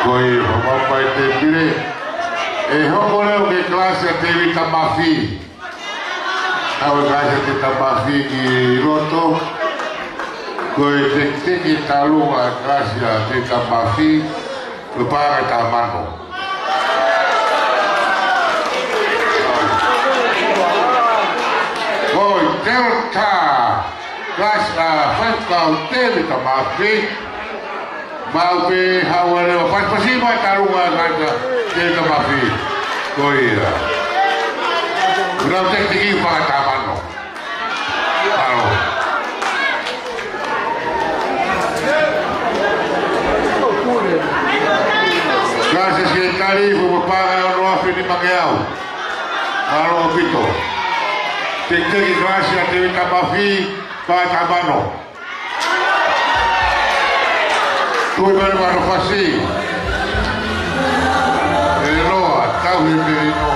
Koi Bapak Tevita hongoleo ke Kalasi Tevita Mafi. Tahu Kalasi Tevita Mafi di Roto. Koi tek talu Kalasi Tevita Mafi lupa kata mano. Koi Delta Kalasi Faifekau Tevita Mafi. Mafi hawaleo pasima tarunga kata Tevita Mafi. Koira. Udah tinggi pada taman lo. Halo. Gracias sekali beberapa Mafi di Mangere. Halo Vito. Tinggi gracias Tevita Mafi pada taman lo. Tuh baru pasti. Pero tahu ini no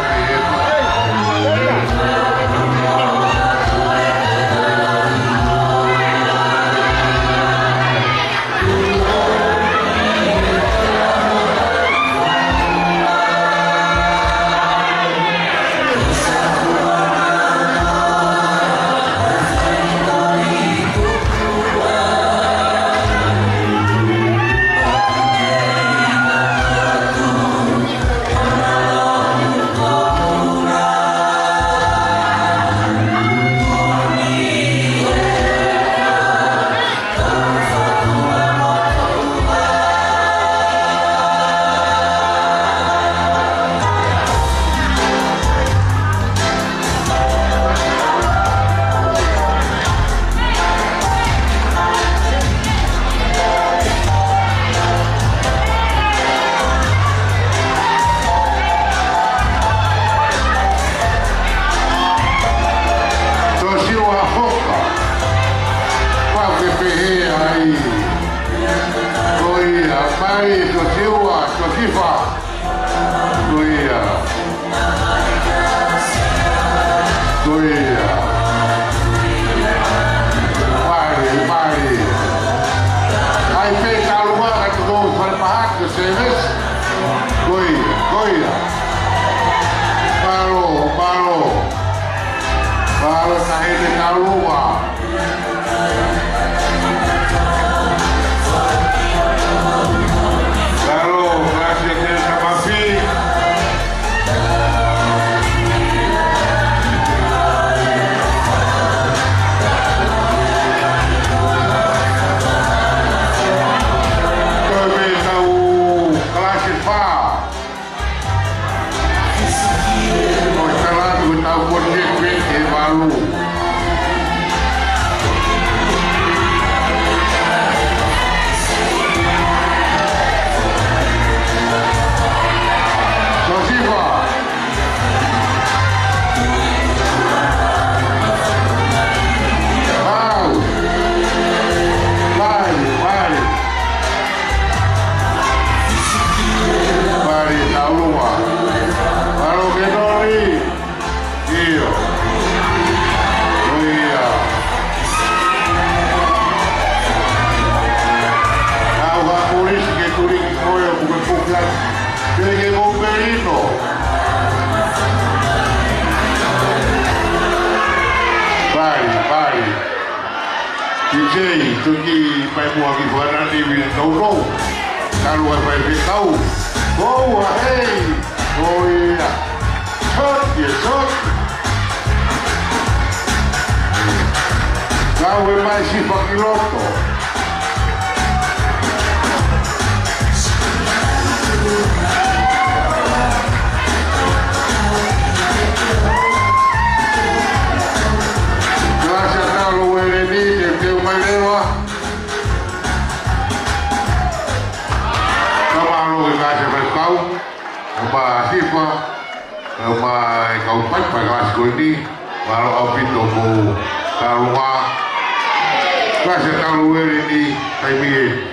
Tuki pai mua ki fana ni vi no kalu Faifekau oh hey oh ya shot kau mai si pakiloto gracias kalau ini de Mangere Faifekau, uma sifa, uma kaupat Kalasi ini, kalau Vito mau keluar, kasih keluar ini, kami